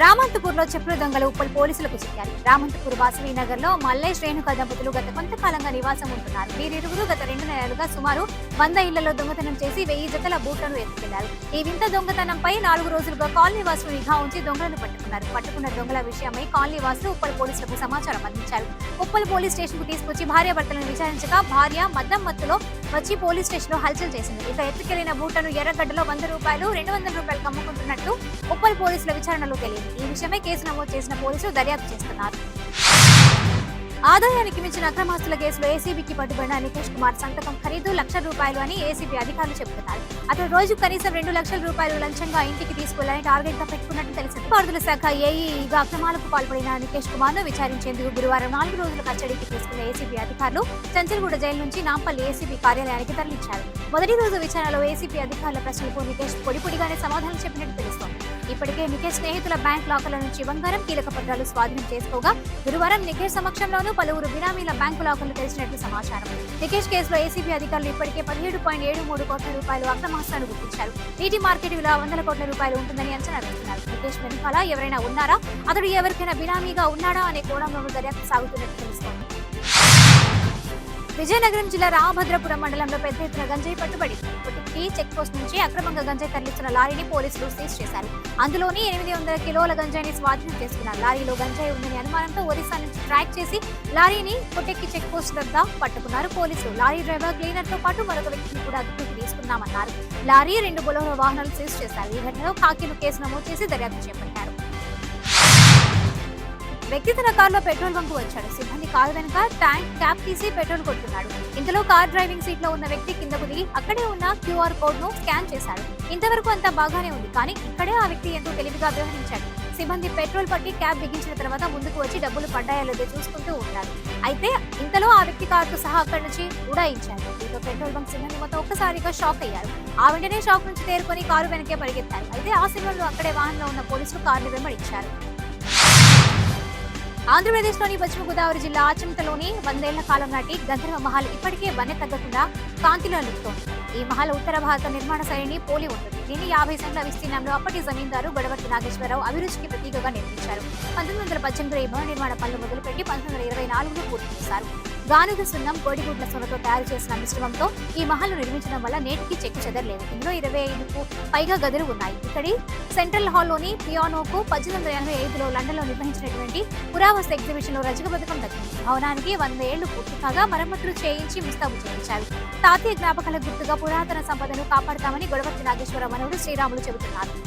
రామంతపూర్లో చెప్పుల దొంగలు ఉప్పల్ పోలీసులకు చిక్కారు. రామంతపూర్ వాసవి నగర్ లో మల్లేష్ రేణుక దంపతులు గత కొంతకాలంగా నివాసం ఉంటున్నారు. వీరిరువురు గత 2 నెలలుగా సుమారు 100 ఇళ్లలో దొంగతనం చేసి 1000 జతల బూట్లను ఎత్తుకెళ్లారు. ఈ వింత దొంగతనంపై 4 రోజులుగా కాలనీ వాసులు నిఘా ఉంచి దొంగలను పట్టుకున్నారు. పట్టుకున్న దొంగల విషయమై కాలనీ వాసులు ఉప్పల్ పోలీసులకు సమాచారం అందించారు. ఉప్పల్ పోలీస్ స్టేషన్ కు తీసుకొచ్చి భార్యాభర్తలను విచారించగా భార్య మద్దం మత్తులో వచ్చి పోలీస్ స్టేషన్ లో హల్చల్ చేసింది. ఇక ఎత్తుకెళ్లిన బూట్లను ఎర్రగడ్డలో 100 రూపాయలు 200 రూపాయలు అమ్ముకుంటున్నట్టు ఉప్పల్ పోలీసుల విచారణలో తెలియదు. ఈ విషయమై కేసు నమోదు చేసిన పోలీసులు దర్యాప్తు చేస్తున్నారు. ఆదాయానికి మించిన అక్రమాస్తుల కేసులో ఏసీబీకి పట్టుబడిన నికేష్ కుమార్ సంతకం ఖరీదు ₹1,00,000 అని ఏసీబీ అధికారులు చెబుతున్నారు. అతను రోజు కనీసం ₹2,00,000 లంచంగా ఇంటికి తీసుకెళ్లాలని టార్గెట్ గా పెట్టుకున్నట్టు తెలిసింది. పారుదల శాఖ ఏఈగా అక్రమాలకు పాల్పడిన నికేష్ కుమార్ ను విచారించేందుకు గురువారం 4 రోజుల కస్టడీకి తీసుకున్న ఏసీబీ అధికారులు చంచల్గూడ జైలు నుంచి నాంపల్లి ఏసీబీ కార్యాలయానికి తరలించారు. మొదటి రోజు విచారణలో ఏసీబీ అధికారుల ప్రశ్నలకు నికేష్ పొడిగానే సమాధానం చెప్పినట్టు తెలుస్తోంది. ఇప్పటికే నికేష్ స్నేహితుల బ్యాంక్ లాకర్ల నుంచి బంగారం, కీలక పత్రాలు స్వాధీనం చేసుకోగా గురువారం నికేష్ సమక్షంలోనూ పలువురు బినామీల బ్యాంకు లాకర్లు తెరిచినట్లు సమాచారం. నికేష్ కేసులో ఏసీబీ అధికారులు ఇప్పటికే ₹17.73 కోట్ల అక్రమాస్తులను గుర్తించారు. నీటి మార్కెట్ విలువ ₹100 కోట్ల ఉంటుందని అంచనా వేస్తున్నారు. నికేష్ వెనుకాల ఎవరైనా ఉన్నారా, అతడు ఎవరికైనా బినామీగా ఉన్నాడా అనే కోణంలో దర్యాప్తు సాగుతున్నట్టు తెలుస్తోంది. విజయనగరం జిల్లా రామభద్రపురం మండలంలో పెద్ద ఎత్తున గంజాయి పట్టుబడింది. పుట్టికి చెక్ పోస్ట్ నుంచి అక్రమంగా గంజాయి తరలిస్తున్న లారీని పోలీసులు సీజ్ చేశారు. అందులోని 800 కిలోల గంజాయిని స్వాధీనం చేసుకున్నారు. లారీలో గంజాయి ఉందని అనుమానంతో ఒరిస్సా నుంచి ట్రాక్ చేసి లారీని పుట్టెక్కి చెక్ పోస్ట్ వద్ద పట్టుకున్నారు పోలీసులు. లారీ డ్రైవర్, క్లీనర్ తో పాటు మరొక వ్యక్తిని కూడా అదుపులోకి తీసుకున్నామన్నారు. లారీ, 2 బొలెరో వాహనాలు సీజ్ చేశారు. ఈ ఘటనలో కాకిను కేసు నమోదు చేసి దర్యాప్తు చేపట్టారు. వ్యక్తి తన కారులో పెట్రోల్ బంకు వచ్చాడు. సిబ్బంది కారు వెనుక ట్యాంక్ క్యాప్ తీసి పెట్రోల్ కొడుతున్నాడు. ఇంతలో కార్ డ్రైవింగ్ సీట్ లో ఉన్న వ్యక్తి కిందకు దిగి అక్కడే ఉన్న QR కోడ్ ను స్కాన్ చేశాడు. ఇంతవరకు అంతా బాగానే ఉంది, కానీ ఇక్కడే ఆ వ్యక్తి ఎంతో తెలివిగా వ్యవహరించాడు. సిబ్బంది పెట్రోల్ పట్టి క్యాప్ బిగించిన తర్వాత ముందుకు వచ్చి డబ్బులు పడ్డాయో లేదో చూసుకుంటూ ఉంటారు. అయితే ఇంతలో ఆ వ్యక్తి కారుతో సహా అక్కడి నుంచి ఉడాయించారు. దీంతో పెట్రోల్ బంక్ సిబ్బంది మొత్తం ఒక్కసారిగా షాక్ అయ్యారు. ఆ వెంటనే షాక్ నుంచి తేరుకొని కారు వెనకే పరిగెత్తారు. అయితే ఆ సిబ్బంది అక్కడే వాహనంలో ఉన్న పోలీసులు కారును వెంబడించారు. ఆంధ్రప్రదేశ్లోని పశ్చిమ గోదావరి జిల్లా ఆచంతలోని 100 ఏళ్ల కాలం నాటి గంధర్వ మహల్ ఇప్పటికే బన్నె తగ్గకుండా కాంతిలో నిలుస్తోంది. ఈ మహల్ ఉత్తర భారత నిర్మాణ శైలిని పోలి ఉంటుంది. దీన్ని 50 సెంట్ల విస్తీర్ణంలో అప్పటి జమీందారు గొడవర్తి నాగేశ్వరరావు అభిరుచికి ప్రతీకగా నిర్మించారు. 1918లో ఈ భవన నిర్మాణ పనులు మొదలుపెట్టి 1924లో పూర్తి చేశారు. గానుగ సున్నం, కోడిగుడ్ల సొనతో తయారు చేసిన మిశ్రమంతో ఈ మహల్ నిర్మించడం వల్ల నేటికి చెక్కు చెదరలేదు. ఇందులో 25కు పైగా గదులు ఉన్నాయి. ఇక్కడి సెంట్రల్ హాల్లోని పియానోకు 1885లో లండన్లో నిర్వహించినటువంటి పురావస్తు ఎగ్జిబిషన్ లో రజక పథకం దక్కింది. భవనానికి 100 ఏళ్లు పూర్తి కాగా మరమ్మతులు చేయించి ముస్తాబు చేయించారు. తాతయ్య జ్ఞాపకాల గుర్తుగా పురాతన సంపదను కాపాడతామని గొడవర్తి నాగేశ్వరరావు మనవడు శ్రీరాములు చెబుతున్నారు.